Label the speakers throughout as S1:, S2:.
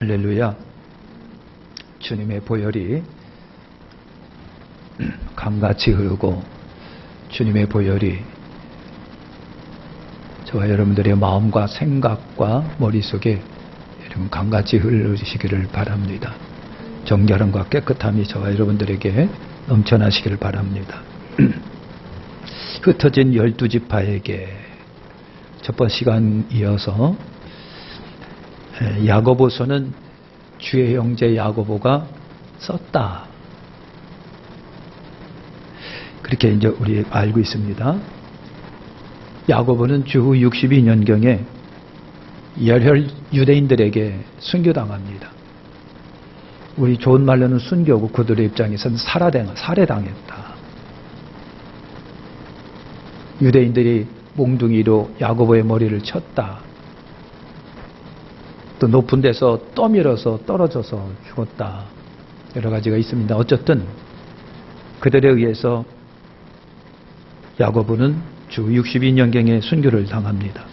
S1: 할렐루야. 주님의 보혈이 강같이 흐르고 주님의 보혈이 저와 여러분들의 마음과 생각과 머릿속에 여러분 강같이 흐르시기를 바랍니다. 정결함과 깨끗함이 저와 여러분들에게 넘쳐나시기를 바랍니다. 흩어진 12지파에게 첫 번 시간 이어서 야고보서는 주의 형제 야고보가 썼다. 그렇게 이제 우리 알고 있습니다. 야고보는 주후 62년경에 열혈 유대인들에게 순교당합니다. 우리 좋은 말로는 순교고 그들의 입장에서는 살해당했다. 유대인들이 몽둥이로 야고보의 머리를 쳤다. 또 높은 데서 떠밀어서 떨어져서 죽었다. 여러 가지가 있습니다. 어쨌든 그들에 의해서 야고보는 주 62년경에 순교를 당합니다.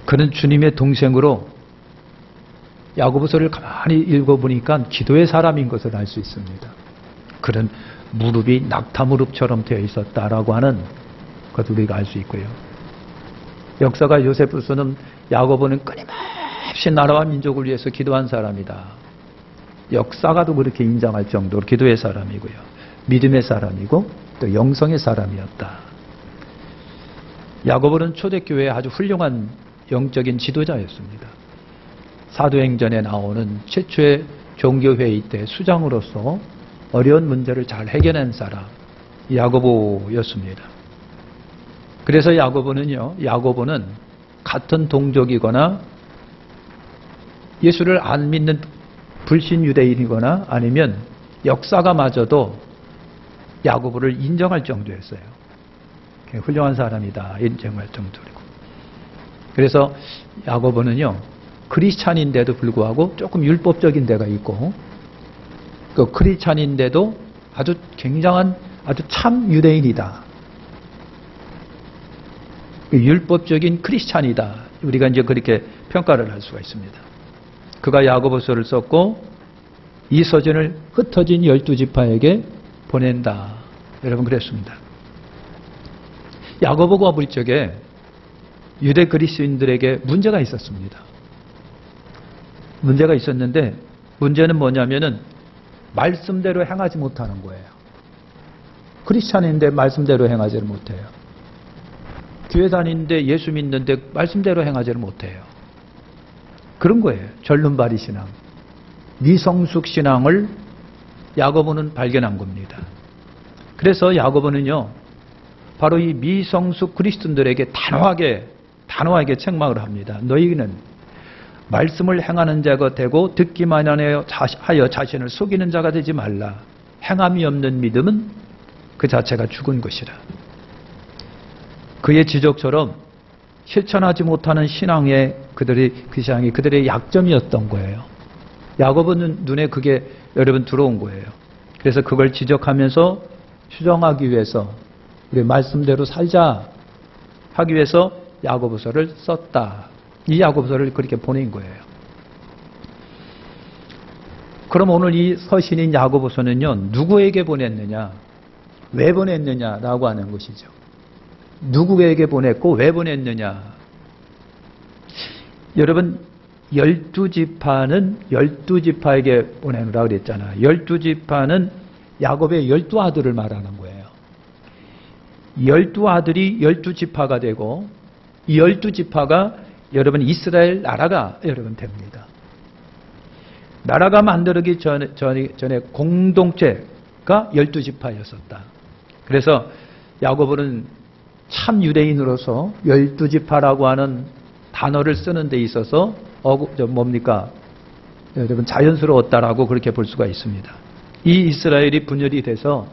S1: 그는 주님의 동생으로 야고보서를 가만히 읽어보니까 기도의 사람인 것을 알 수 있습니다. 그는 무릎이 낙타 무릎처럼 되어 있었다라고 하는 것을 우리가 알 수 있고요. 역사가 요세푸스는 야고보는 끊임없이 나라와 민족을 위해서 기도한 사람이다. 역사가도 그렇게 인정할 정도로 기도의 사람이고요. 믿음의 사람이고 또 영성의 사람이었다. 야고보는 초대교회의 아주 훌륭한 영적인 지도자였습니다. 사도행전에 나오는 최초의 종교회의 때 수장으로서 어려운 문제를 잘 해결한 사람 야고보였습니다. 그래서 야고보는 같은 동족이거나 예수를 안 믿는 불신 유대인이거나 아니면 역사가 마저도 야고보를 인정할 정도였어요. 훌륭한 사람이다 인정할 정도이고. 그래서 야고보는요 크리스찬인데도 불구하고 조금 율법적인 데가 있고 그 크리스찬인데도 아주 굉장한 아주 참 유대인이다. 율법적인 크리스찬이다. 우리가 이제 그렇게 평가를 할 수가 있습니다. 그가 야고보서를 썼고 이 서신을 흩어진 12지파에게 보낸다. 여러분 그랬습니다. 야고보가 볼 적에 유대 그리스도인들에게 문제가 있었습니다. 문제가 있었는데 문제는 뭐냐면은 말씀대로 행하지 못하는 거예요. 크리스찬인데 말씀대로 행하지를 못해요. 교회 다니는데 예수 믿는데 말씀대로 행하지를 못해요. 그런 거예요. 절름발이 신앙. 미성숙 신앙을 야고보는 발견한 겁니다. 그래서 야고보는요. 바로 이 미성숙 그리스도인들에게 단호하게 책망을 합니다. 너희는 말씀을 행하는 자가 되고 듣기만 하여 자신을 속이는 자가 되지 말라. 행함이 없는 믿음은 그 자체가 죽은 것이라. 그의 지적처럼 실천하지 못하는 신앙의 그들의 약점이었던 거예요. 야고보는 눈에 그게 여러분 들어온 거예요. 그래서 그걸 지적하면서 수정하기 위해서 우리 말씀대로 살자 하기 위해서 야고보서를 썼다. 이 야고보서를 그렇게 보낸 거예요. 그럼 오늘 이 서신인 야고보서는요 누구에게 보냈느냐, 왜 보냈느냐라고 하는 것이죠. 누구에게 보냈고 왜 보냈느냐. 여러분 12지파에게 보내느라 그랬잖아요. 12지파는 야곱의 12아들을 말하는 거예요. 12아들이 12지파가 되고 이 12지파가 여러분 이스라엘 나라가 여러분 됩니다. 나라가 만들기 전에 공동체가 12지파였었다. 그래서 야고보는 참 유대인으로서 12지파라고 하는 단어를 쓰는 데 있어서 여러분 자연스러웠다라고 그렇게 볼 수가 있습니다. 이 이스라엘이 분열이 돼서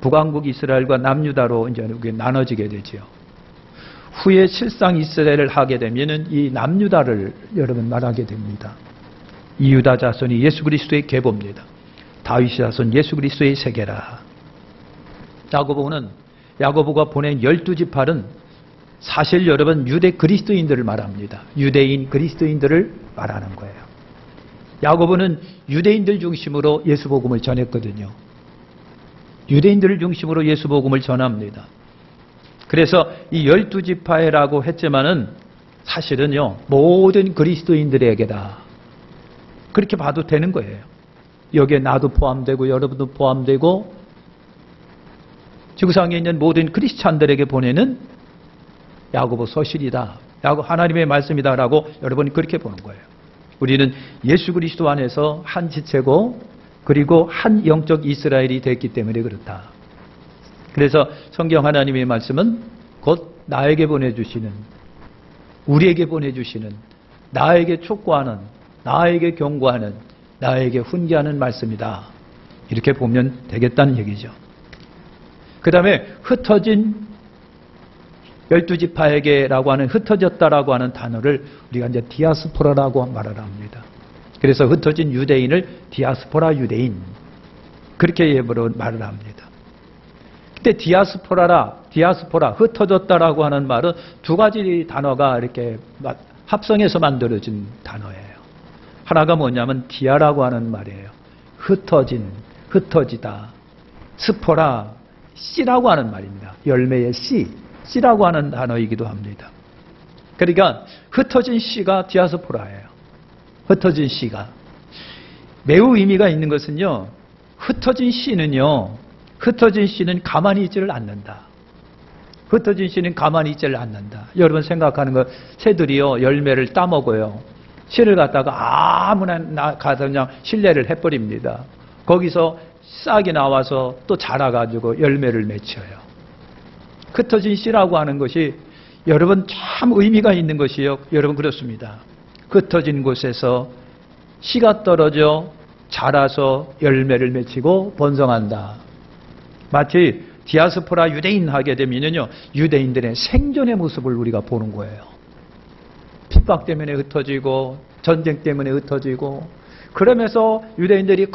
S1: 북왕국 이스라엘과 남유다로 이제 나눠지게 되지요. 후에 실상 이스라엘을 하게 되면은 이 남유다를 여러분 말하게 됩니다. 이 유다 자손이 예수 그리스도의 계보입니다. 다윗의 자손 예수 그리스도의 세계라. 야고보가 보낸 12지파는 사실 여러분 유대 그리스도인들을 말합니다. 유대인 그리스도인들을 말하는 거예요. 야고보는 유대인들 중심으로 예수 복음을 전했거든요. 유대인들을 중심으로 예수 복음을 전합니다. 그래서 이 12지파회라고 했지만은 사실은요, 모든 그리스도인들에게다. 그렇게 봐도 되는 거예요. 여기에 나도 포함되고 여러분도 포함되고 지구상에 있는 모든 크리스찬들에게 보내는 야고보 서신이다. 하나님의 말씀이다라고 여러분이 그렇게 보는 거예요. 우리는 예수 그리스도 안에서 한 지체고 그리고 한 영적 이스라엘이 됐기 때문에 그렇다. 그래서 성경 하나님의 말씀은 곧 나에게 보내주시는, 우리에게 보내주시는, 나에게 촉구하는, 나에게 경고하는, 나에게 훈계하는 말씀이다. 이렇게 보면 되겠다는 얘기죠. 그 다음에 흩어진 12지파에게라고 하는 흩어졌다라고 하는 단어를 우리가 이제 디아스포라라고 말을 합니다. 그래서 흩어진 유대인을 디아스포라 유대인, 그렇게 예부로 말을 합니다. 근데 디아스포라, 흩어졌다라고 하는 말은 두 가지 단어가 이렇게 합성해서 만들어진 단어예요. 하나가 뭐냐면 디아라고 하는 말이에요. 흩어진, 흩어지다. 스포라, 씨라고 하는 말입니다. 열매의 씨라고 하는 단어이기도 합니다. 그러니까 흩어진 씨가 디아스포라예요. 흩어진 씨가. 매우 의미가 있는 것은요, 흩어진 씨는 가만히 있지를 않는다. 흩어진 씨는 가만히 있지를 않는다. 여러분 생각하는 거, 새들이요, 열매를 따먹어요. 씨를 갖다가 아무나 가서 그냥 실내를 해버립니다. 거기서 싹이 나와서 또 자라가지고 열매를 맺혀요. 흩어진 씨라고 하는 것이 여러분 참 의미가 있는 것이요. 여러분 그렇습니다. 흩어진 곳에서 씨가 떨어져 자라서 열매를 맺히고 번성한다. 마치 디아스포라 유대인 하게 되면요, 유대인들의 생존의 모습을 우리가 보는 거예요. 핍박 때문에 흩어지고 전쟁 때문에 흩어지고, 그러면서 유대인들이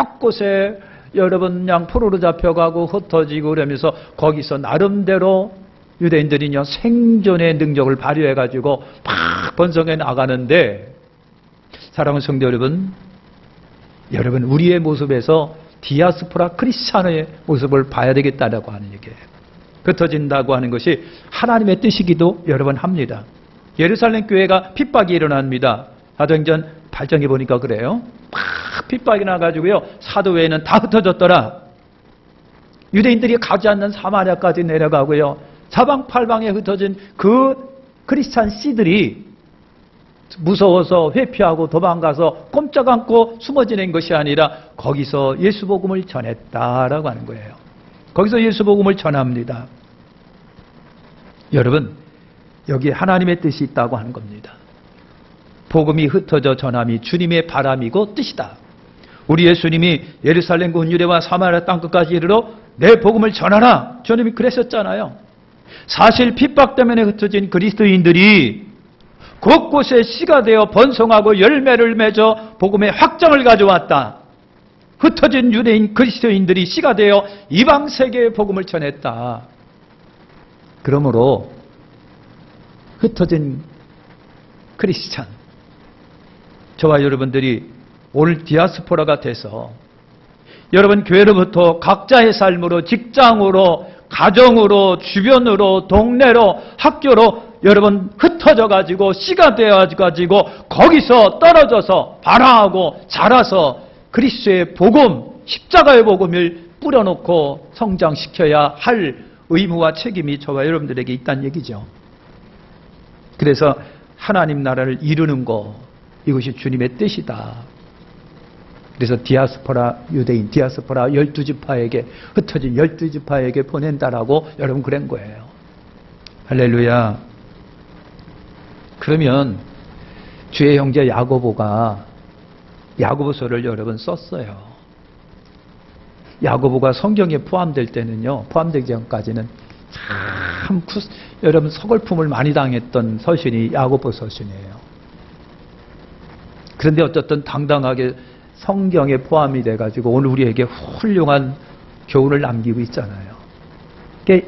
S1: 곳곳에 여러분 그냥 포로로 잡혀가고 흩어지고 그러면서 거기서 나름대로 유대인들이요 생존의 능력을 발휘해가지고 막 번성해 나가는데, 사랑하는 성도 여러분 우리의 모습에서 디아스포라 크리스찬의 모습을 봐야 되겠다라고 하는 얘기예요. 흩어진다고 하는 것이 하나님의 뜻이기도 여러분 합니다. 예루살렘 교회가 핍박이 일어납니다. 사도행전 8장에 보니까 그래요. 막 핍박이 나가지고요, 사도회는 다 흩어졌더라. 유대인들이 가지 않는 사마리아까지 내려가고요, 사방팔방에 흩어진 그 크리스찬 씨들이 무서워서 회피하고 도망가서 꼼짝 않고 숨어 지낸 것이 아니라 거기서 예수 복음을 전했다라고 하는 거예요. 거기서 예수 복음을 전합니다. 여러분, 여기 하나님의 뜻이 있다고 하는 겁니다. 복음이 흩어져 전함이 주님의 바람이고 뜻이다. 우리 예수님이 예루살렘 온 유대와 사마리아 땅끝까지 이르러 내 복음을 전하라. 주님이 그랬었잖아요. 사실 핍박 때문에 흩어진 그리스도인들이 곳곳에 씨가 되어 번성하고 열매를 맺어 복음의 확장을 가져왔다. 흩어진 유대인 그리스도인들이 씨가 되어 이방 세계의 복음을 전했다. 그러므로 흩어진 크리스찬, 저와 여러분들이 오늘 디아스포라가 돼서 여러분 교회로부터 각자의 삶으로, 직장으로, 가정으로, 주변으로, 동네로, 학교로 여러분 흩어져 가지고 씨가 되어 가지고 거기서 떨어져서 발화하고 자라서 그리스도의 복음, 십자가의 복음을 뿌려놓고 성장시켜야 할 의무와 책임이 저와 여러분들에게 있다는 얘기죠. 그래서 하나님 나라를 이루는 것, 이것이 주님의 뜻이다. 그래서 디아스포라 유대인, 디아스포라 12지파에게, 흩어진 12지파에게 보낸다라고 여러분 그런 거예요. 할렐루야. 그러면 주의 형제 야고보가 야고보서를 여러분 썼어요. 야고보가 성경에 포함될 때는요, 포함되기 전까지는 참 여러분 서글픔을 많이 당했던 서신이 야고보 서신이에요. 그런데 어쨌든 당당하게 성경에 포함이 돼가지고 오늘 우리에게 훌륭한 교훈을 남기고 있잖아요.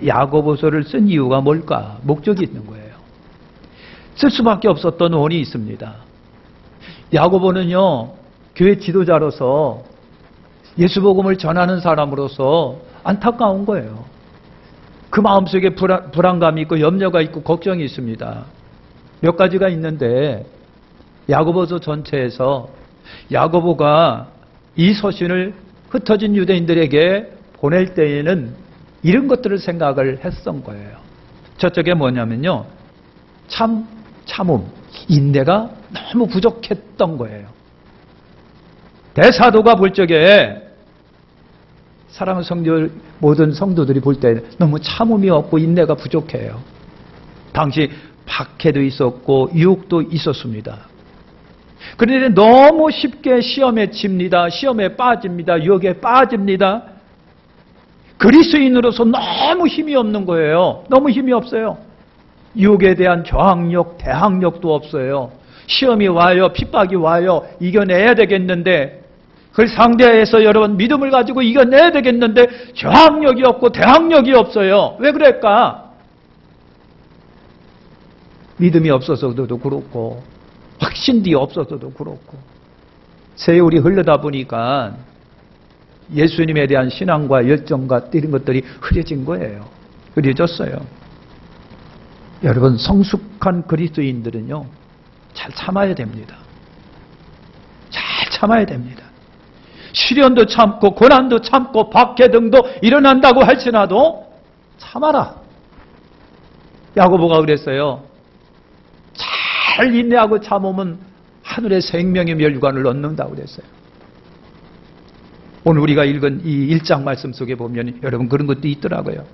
S1: 야고보서를 쓴 이유가 뭘까? 목적이 있는 거예요. 쓸 수밖에 없었던 원인이 있습니다. 야고보는요, 교회 지도자로서 예수 복음을 전하는 사람으로서 안타까운 거예요. 그 마음속에 불안감이 있고 염려가 있고 걱정이 있습니다. 몇 가지가 있는데 야고보서 전체에서 야고보가 이 서신을 흩어진 유대인들에게 보낼 때에는 이런 것들을 생각을 했던 거예요. 저쪽에 뭐냐면요, 참음, 인내가 너무 부족했던 거예요. 대사도가 볼 적에 사랑하는 성도, 모든 성도들이 볼 때 너무 참음이 없고 인내가 부족해요. 당시 박해도 있었고 유혹도 있었습니다. 그런데 너무 쉽게 시험에 칩니다. 시험에 빠집니다. 유혹에 빠집니다. 그리스도인으로서 너무 힘이 없는 거예요. 너무 힘이 없어요. 유혹에 대한 저항력, 대항력도 없어요. 시험이 와요. 핍박이 와요. 이겨내야 되겠는데, 그걸 상대해서 여러분 믿음을 가지고 이겨내야 되겠는데 저항력이 없고 대항력이 없어요. 왜 그럴까? 믿음이 없어서도 그렇고 확신이 없어서도 그렇고 세월이 흐르다 보니까 예수님에 대한 신앙과 열정과 이런 것들이 흐려진 거예요. 흐려졌어요. 여러분, 성숙한 그리스도인들은요, 잘 참아야 됩니다. 잘 참아야 됩니다. 시련도 참고 고난도 참고 박해 등도 일어난다고 할지라도 참아라. 야고보가 그랬어요. 잘 인내하고 참으면 하늘의 생명의 멸류관을 얻는다고 그랬어요. 오늘 우리가 읽은 이 1장 말씀 속에 보면 여러분 그런 것도 있더라고요.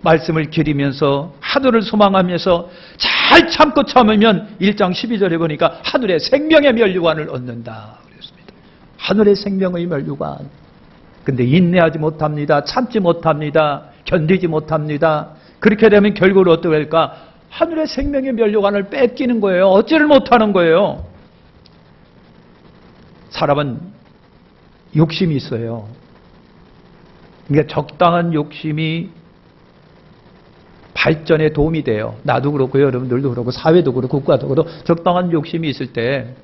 S1: 말씀을 기리면서 하늘을 소망하면서 잘 참고 참으면 1장 12절에 보니까 하늘의 생명의 멸류관을 얻는다 그랬습니다. 하늘의 생명의 멸류관. 근데 인내하지 못합니다. 참지 못합니다. 견디지 못합니다. 그렇게 되면 결국은 어떻게 할까? 하늘의 생명의 멸류관을 뺏기는 거예요. 어찌를 못하는 거예요. 사람은 욕심이 있어요. 그러니까 적당한 욕심이 발전에 도움이 돼요. 나도 그렇고 여러분들도 그렇고 사회도 그렇고 국가도 그렇고 적당한 욕심이 있을 때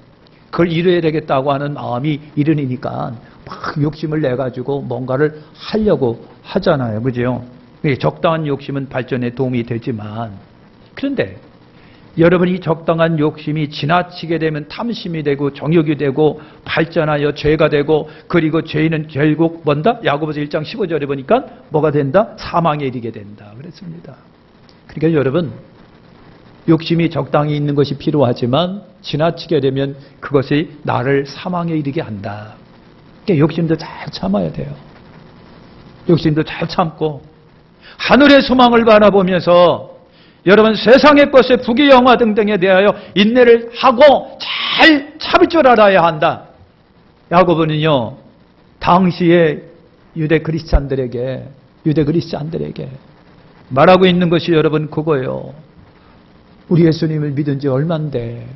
S1: 그걸 이뤄야 되겠다고 하는 마음이 일으니까 막 욕심을 내가지고 뭔가를 하려고 하잖아요. 그죠? 적당한 욕심은 발전에 도움이 되지만, 그런데 여러분이 적당한 욕심이 지나치게 되면 탐심이 되고 정욕이 되고 발전하여 죄가 되고, 그리고 죄는 결국 뭔다? 야고보서 1장 15절에 보니까 뭐가 된다? 사망에 이르게 된다 그랬습니다. 그러니까 여러분, 욕심이 적당히 있는 것이 필요하지만 지나치게 되면 그것이 나를 사망에 이르게 한다. 그러니까 욕심도 잘 참아야 돼요. 욕심도 잘 참고 하늘의 소망을 바라보면서 여러분 세상의 것에 부귀영화 등등에 대하여 인내를 하고 잘 참을 줄 알아야 한다. 야고보는요, 당시의 유대 크리스찬들에게 말하고 있는 것이 여러분 그거예요. 우리 예수님을 믿은 지 얼만데,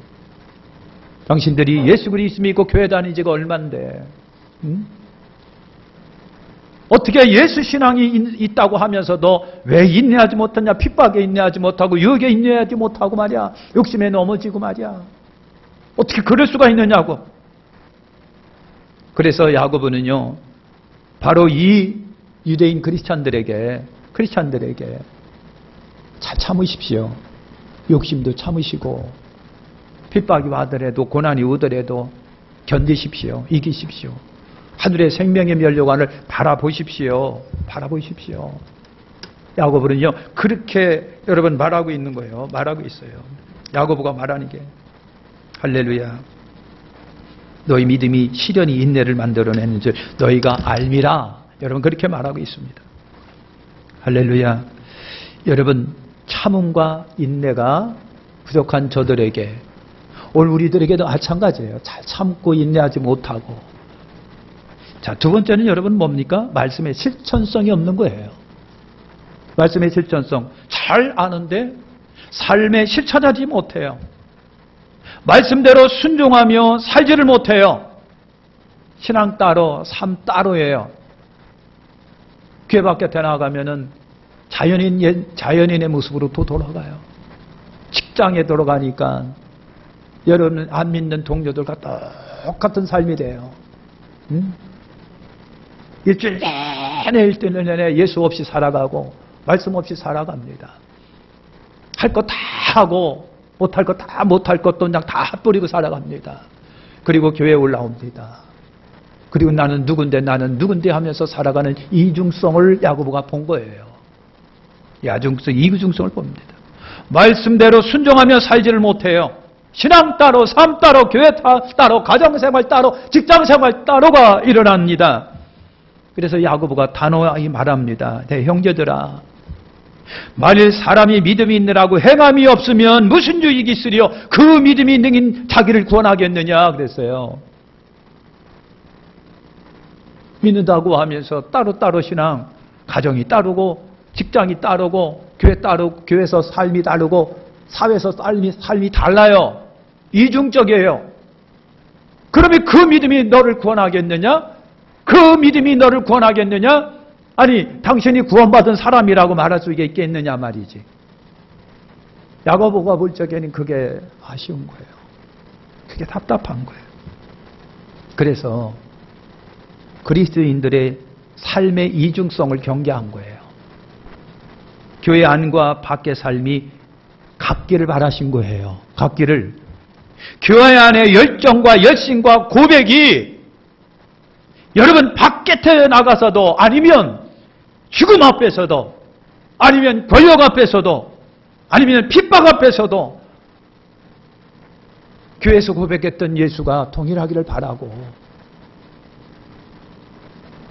S1: 당신들이 예수 그리스도 믿고 교회 다닌 지가 얼만데, 어떻게 예수 신앙이 있다고 하면서도 왜 인내하지 못하냐? 핍박에 인내하지 못하고 유혹에 인내하지 못하고 말이야. 욕심에 넘어지고 말이야. 어떻게 그럴 수가 있느냐고. 그래서 야고보는요, 바로 이 유대인 크리스찬들에게 잘 참으십시오. 욕심도 참으시고 핍박이 와더라도 고난이 오더라도 견디십시오. 이기십시오. 하늘의 생명의 멸류관을 바라보십시오. 야고보는요, 그렇게 여러분 말하고 있는 거예요. 말하고 있어요. 야고보가 말하는 게, 할렐루야. 너희 믿음이 시련이 인내를 만들어내는 줄 너희가 알미라. 여러분 그렇게 말하고 있습니다. 할렐루야. 여러분, 참음과 인내가 부족한 저들에게, 오늘 우리들에게도 마찬가지예요. 잘 참고 인내하지 못하고. 자, 두 번째는 여러분 뭡니까? 말씀의 실천성이 없는 거예요. 말씀의 실천성. 잘 아는데 삶에 실천하지 못해요. 말씀대로 순종하며 살지를 못해요. 신앙 따로, 삶 따로예요. 교회 밖에 나가면은 자연인의 모습으로 또 돌아가요. 직장에 들어가니까 여러분 안 믿는 동료들과 똑같은 삶이 돼요. 일주일 내내 예수 없이 살아가고 말씀 없이 살아갑니다. 할 거 다 하고 못할 거 다 못할 것도 그냥 다 뿌리고 살아갑니다. 그리고 교회에 올라옵니다. 그리고 나는 누군데 하면서 살아가는 이중성을 야고보가 본 거예요. 이중성을 봅니다. 말씀대로 순종하며 살지를 못해요. 신앙 따로, 삶 따로, 교회 따로, 가정생활 따로, 직장생활 따로가 일어납니다. 그래서 야고보가 단호하게 말합니다. 내 형제들아, 만일 사람이 믿음이 있느라고 행함이 없으면 무슨 유익이 있으리요? 그 믿음이 있는 자기를 구원하겠느냐 그랬어요. 믿는다고 하면서 따로따로 신앙, 가정이 따르고 직장이 따르고 교회에서 삶이 다르고 사회에서 삶이 달라요. 이중적이에요. 그러면 그 믿음이 너를 구원하겠느냐? 그 믿음이 너를 구원하겠느냐? 아니, 당신이 구원받은 사람이라고 말할 수 있겠느냐 말이지. 야고보가 볼 적에는 그게 아쉬운 거예요. 그게 답답한 거예요. 그래서 그리스도인들의 삶의 이중성을 경계한 거예요. 교회 안과 밖의 삶이 같기를 바라신 거예요. 같기를. 교회 안의 열정과 열심과 고백이 여러분 밖에 나가서도 아니면 죽음 앞에서도 아니면 권력 앞에서도 아니면 핍박 앞에서도 교회에서 고백했던 예수가 동일하기를 바라고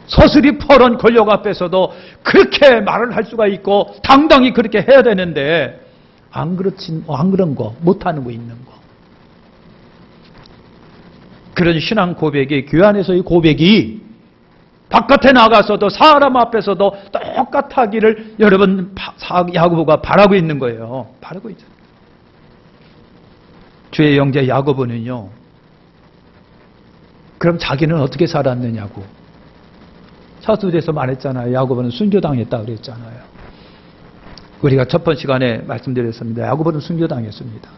S1: 서슬이 퍼런 권력 앞에서도 그렇게 말을 할 수가 있고 당당히 그렇게 해야 되는데 안 그런 거, 못하는 거 있는 거. 그런 신앙 고백이 교회 안에서의 고백이 바깥에 나가서도 사람 앞에서도 똑같하기를 여러분 야고보가 바라고 있는 거예요. 바라고 있죠. 주의 형제 야고보는요. 그럼 자기는 어떻게 살았느냐고. 사도에서 말했잖아요. 야고보는 순교당했다 그랬잖아요. 우리가 첫 번 시간에 말씀드렸습니다. 야고보는 순교당했습니다.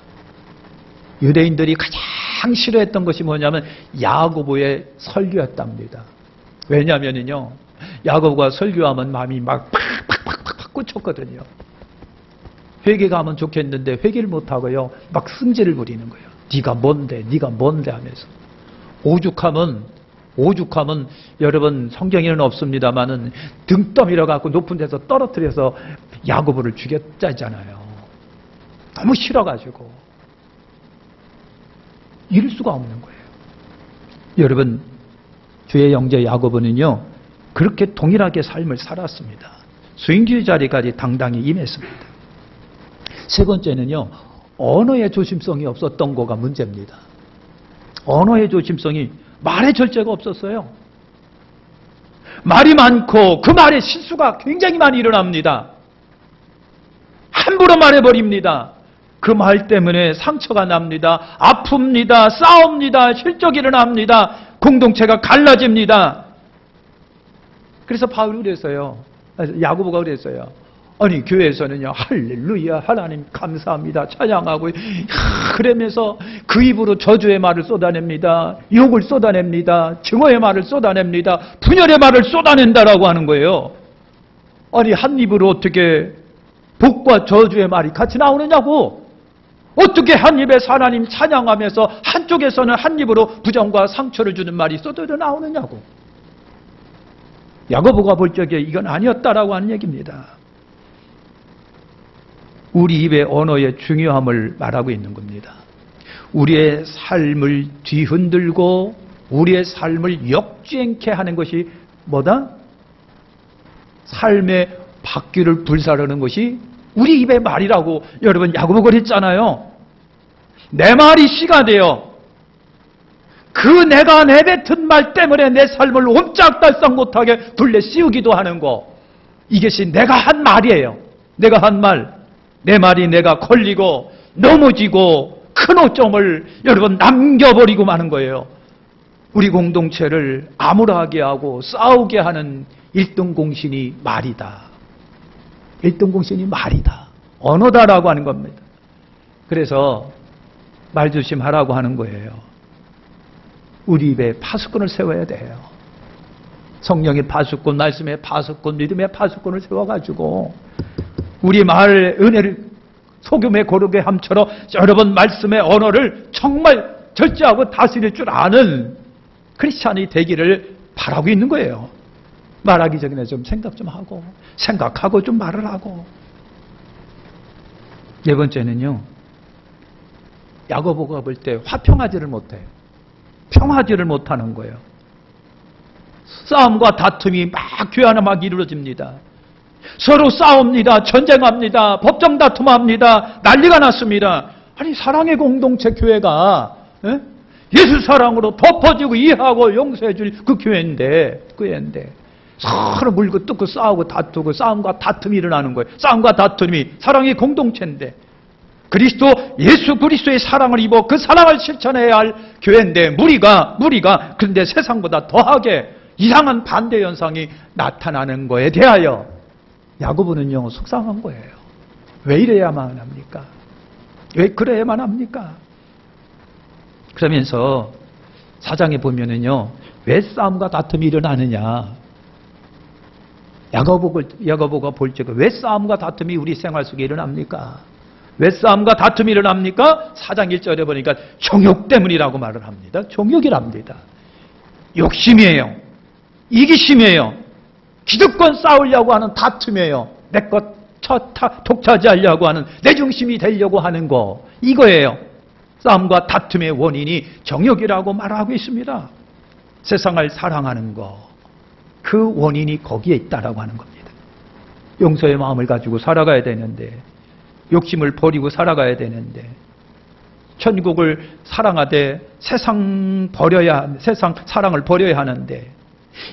S1: 유대인들이 가장 싫어했던 것이 뭐냐면 야고보의 설교였답니다. 왜냐하면요, 야고보가 설교하면 마음이 막 팍팍팍팍 꽂혔거든요. 회개가 하면 좋겠는데 회개를 못하고요, 막 승질을 부리는 거예요. 네가 뭔데 하면서. 오죽하면 여러분 성경에는 없습니다만은 등 떠밀어 갖고 높은 데서 떨어뜨려서 야고보를 죽였잖아요. 너무 싫어가지고 이럴 수가 없는 거예요. 여러분 주의 형제 야고보는요 그렇게 동일하게 삶을 살았습니다. 수인주의 자리까지 당당히 임했습니다. 세 번째는요 언어의 조심성이 없었던 거가 문제입니다. 언어의 조심성이 말의 절제가 없었어요. 말이 많고 그 말에 실수가 굉장히 많이 일어납니다. 함부로 말해버립니다. 그 말 때문에 상처가 납니다. 아픕니다. 싸웁니다. 실족이 일어납니다. 공동체가 갈라집니다. 그래서 바울이 그랬어요. 야고보가 그랬어요. 아니 교회에서는요 할렐루야 하나님 감사합니다 찬양하고 그러면서 그 입으로 저주의 말을 쏟아냅니다. 욕을 쏟아냅니다. 증오의 말을 쏟아냅니다. 분열의 말을 쏟아낸다라고 하는 거예요. 아니 한 입으로 어떻게 복과 저주의 말이 같이 나오느냐고. 어떻게 한 입에서 하나님 찬양하면서 한쪽에서는 한 입으로 부정과 상처를 주는 말이 쏟아져 나오느냐고. 야고보가 볼 적에 이건 아니었다라고 하는 얘기입니다. 우리 입의 언어의 중요함을 말하고 있는 겁니다. 우리의 삶을 뒤흔들고 우리의 삶을 역주행케 하는 것이 뭐다? 삶의 바퀴를 불사르는 것이 우리 입의 말이라고 여러분 야고보가 그랬잖아요. 내 말이 씨가 되어 그 내가 내뱉은 말 때문에 내 삶을 옴짝달싹 못하게 둘레 씌우기도 하는 거. 이것이 내가 한 말이에요. 내가 한 말. 내 말이 내가 걸리고 넘어지고 큰 오점을 여러분 남겨버리고 마는 거예요. 우리 공동체를 암울하게 하고 싸우게 하는 1등 공신이 말이다. 1등 공신이 말이다. 언어다라고 하는 겁니다. 그래서 말조심하라고 하는 거예요. 우리 입에 파수꾼을 세워야 돼요. 성령의 파수꾼, 말씀의 파수꾼, 믿음의 파수꾼을 세워가지고 우리 말의 은혜를 소금의 고르게 함처럼 여러분 말씀의 언어를 정말 절제하고 다스릴 줄 아는 크리스찬이 되기를 바라고 있는 거예요. 말하기 전에 좀 생각 좀 하고 생각하고 좀 말을 하고. 네 번째는요, 야고보가 볼 때 화평하지를 못해요. 평하지를 못하는 거예요. 싸움과 다툼이 막 교회 안에 막 이루어집니다. 서로 싸웁니다. 전쟁합니다. 법정 다툼합니다. 난리가 났습니다. 아니 사랑의 공동체 교회가 예수 사랑으로 덮어지고 이해하고 용서해 줄 그 교회인데 서로 물고 뜯고 싸우고 다투고 싸움과 다툼이 일어나는 거예요. 싸움과 다툼이 사랑의 공동체인데 그리스도 예수 그리스도의 사랑을 입어 그 사랑을 실천해야 할 교회인데 무리가 그런데 세상보다 더하게 이상한 반대 현상이 나타나는 거에 대하여 야고보는요 속상한 거예요. 왜 이래야만 합니까? 왜 그래야만 합니까? 그러면서 4장에 보면은요 왜 싸움과 다툼이 일어나느냐, 야고보가 볼 적에 왜 싸움과 다툼이 우리 생활 속에 일어납니까? 왜 싸움과 다툼이 일어납니까? 4장 1절에 보니까 정욕 때문이라고 말을 합니다. 정욕이랍니다. 욕심이에요. 이기심이에요. 기득권 쌓으려고 하는 다툼이에요. 내 것 독차지하려고 하는 내 중심이 되려고 하는 거, 이거예요. 싸움과 다툼의 원인이 정욕이라고 말하고 있습니다. 세상을 사랑하는 거, 그 원인이 거기에 있다라고 하는 겁니다. 용서의 마음을 가지고 살아가야 되는데, 욕심을 버리고 살아가야 되는데, 천국을 사랑하되 세상 사랑을 버려야 하는데,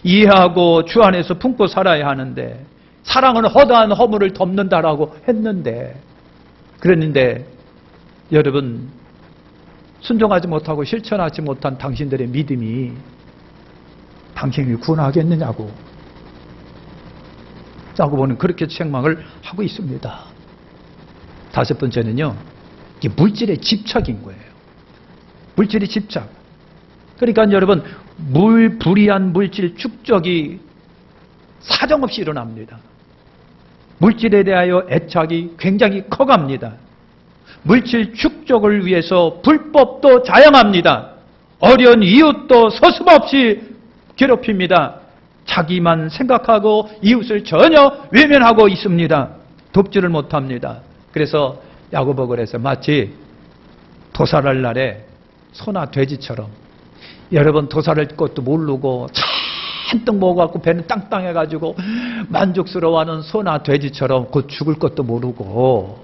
S1: 이해하고 주 안에서 품고 살아야 하는데, 사랑은 허다한 허물을 덮는다라고 했는데, 그랬는데 여러분 순종하지 못하고 실천하지 못한 당신들의 믿음이 당신을 구원하겠느냐고 야고보는 그렇게 책망을 하고 있습니다. 5번째는요, 이게 물질의 집착인 거예요. 물질의 집착. 그러니까 여러분 불이한 물질 축적이 사정없이 일어납니다. 물질에 대하여 애착이 굉장히 커갑니다. 물질 축적을 위해서 불법도 자영합니다. 어려운 이웃도 서슴없이 괴롭힙니다. 자기만 생각하고 이웃을 전혀 외면하고 있습니다. 돕지를 못합니다. 그래서 야고보가 그래서 마치 도살할 날에 소나 돼지처럼, 여러분 도살할 것도 모르고 잔뜩 먹어갖고 배는 땅땅해가지고 만족스러워하는 소나 돼지처럼 곧 죽을 것도 모르고,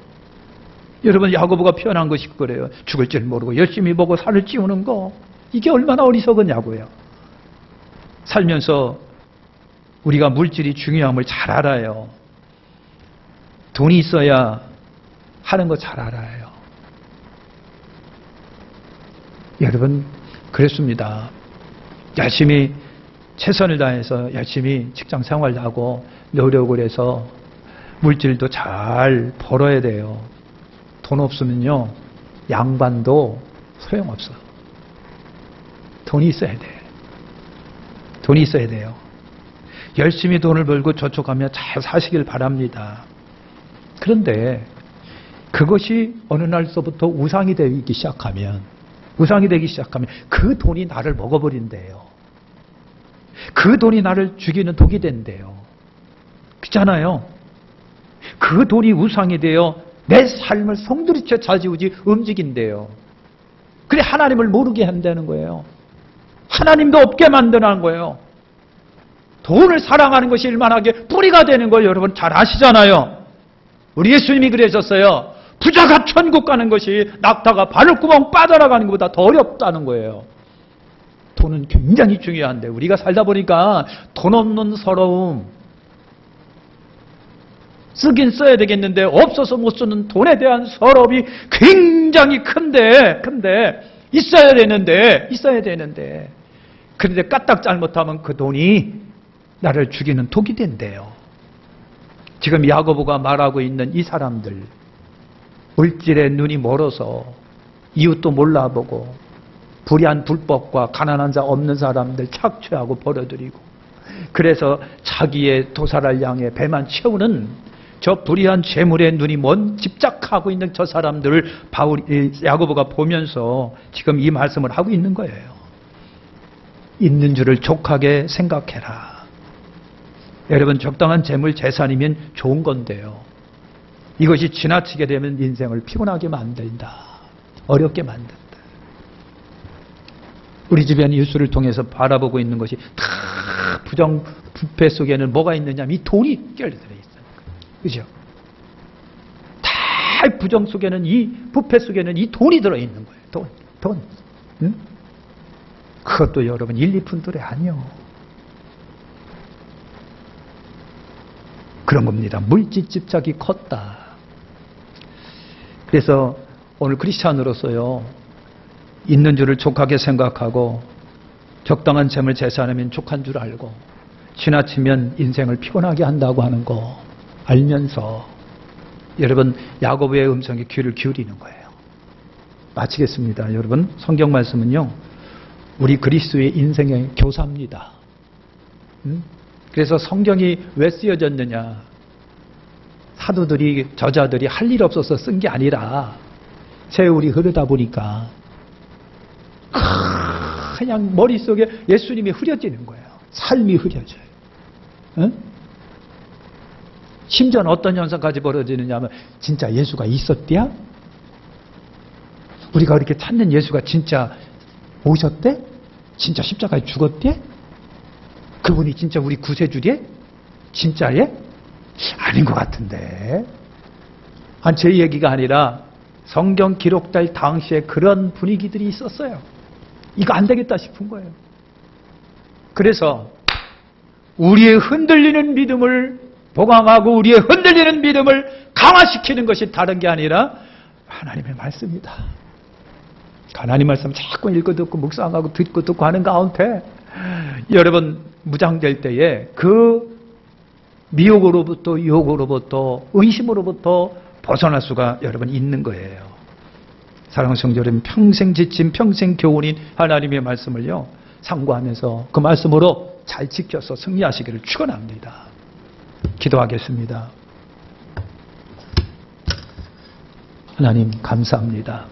S1: 여러분 야고보가 표현한 것이 그래요. 죽을 줄 모르고 열심히 먹고 살을 찌우는 거, 이게 얼마나 어리석었냐고요. 살면서 우리가 물질이 중요함을 잘 알아요. 돈이 있어야 하는 거 잘 알아요. 여러분 그랬습니다. 열심히 최선을 다해서 열심히 직장 생활도 하고 노력을 해서 물질도 잘 벌어야 돼요. 돈 없으면요 양반도 소용없어. 돈이 있어야 돼. 돈이 있어야 돼요. 열심히 돈을 벌고 저축하며 잘 사시길 바랍니다. 그런데 그것이 어느 날서부터 우상이 되기 시작하면 그 돈이 나를 먹어버린대요. 그 돈이 나를 죽이는 독이 된대요. 그렇잖아요. 그 돈이 우상이 되어 내 삶을 송두리째 좌지우지 움직인대요. 그래 하나님을 모르게 한다는 거예요. 하나님도 없게 만드는 거예요. 돈을 사랑하는 것이 일만하게 뿌리가 되는 걸 여러분 잘 아시잖아요. 우리 예수님이 그러셨어요. 부자가 천국 가는 것이 낙타가 바늘구멍 빠져나가는 것보다 더 어렵다는 거예요. 돈은 굉장히 중요한데 우리가 살다 보니까 돈 없는 서러움, 쓰긴 써야 되겠는데 없어서 못 쓰는 돈에 대한 서러움이 굉장히 큰데 있어야 되는데 그런데 까딱 잘못하면 그 돈이 나를 죽이는 독이 된대요. 지금 야고보가 말하고 있는 이 사람들, 물질에 눈이 멀어서 이웃도 몰라보고 불의한 불법과 가난한 자 없는 사람들 착취하고 벌어들이고 그래서 자기의 도살을 향해 배만 채우는 저 불의한 재물에 눈이 먼 집착하고 있는 저 사람들을 야고보가 보면서 지금 이 말씀을 하고 있는 거예요. 있는 줄을 족하게 생각해라. 여러분, 적당한 재물 재산이면 좋은 건데요. 이것이 지나치게 되면 인생을 피곤하게 만든다. 어렵게 만든다. 우리 주변 뉴스를 통해서 바라보고 있는 것이 다 부패 속에는 뭐가 있느냐면 이 돈이 껴들어 있어요. 그죠? 다 부정 속에는 부패 속에는 이 돈이 들어있는 거예요. 돈. 응? 그것도 여러분 1, 2푼들이 아니요. 그런 겁니다. 물질 집착이 컸다. 그래서 오늘 크리스찬으로서요, 있는 줄을 족하게 생각하고 적당한 재물 재산하면 족한 줄 알고 지나치면 인생을 피곤하게 한다고 하는 거 알면서 여러분 야고보의 음성에 귀를 기울이는 거예요. 마치겠습니다. 여러분, 성경 말씀은요, 우리 그리스도의 인생의 교사입니다. 그래서 성경이 왜 쓰여졌느냐? 사도들이, 저자들이 할 일 없어서 쓴 게 아니라 세월이 흐르다 보니까 그냥 머릿속에 예수님이 흐려지는 거예요. 삶이 흐려져요. 응? 심지어는 어떤 현상까지 벌어지느냐 하면 진짜 예수가 있었대야? 우리가 그렇게 찾는 예수가 진짜 오셨대? 진짜 십자가에 죽었대? 그분이 진짜 우리 구세주래? 진짜예? 아닌 것 같은데. 제 얘기가 아니라 성경 기록될 당시에 그런 분위기들이 있었어요. 이거 안 되겠다 싶은 거예요. 그래서 우리의 흔들리는 믿음을 보강하고 우리의 흔들리는 믿음을 강화시키는 것이 다른 게 아니라 하나님의 말씀이다. 하나님 말씀 자꾸 읽고 듣고 묵상하고 듣고 하는 가운데 여러분 무장될 때에 그 미혹으로부터 유혹으로부터 의심으로부터 벗어날 수가 여러분 있는 거예요. 사랑하는 성도 여러분, 평생 지침 평생 교훈인 하나님의 말씀을요 상고하면서 그 말씀으로 잘 지켜서 승리하시기를 축원합니다. 기도하겠습니다. 하나님 감사합니다.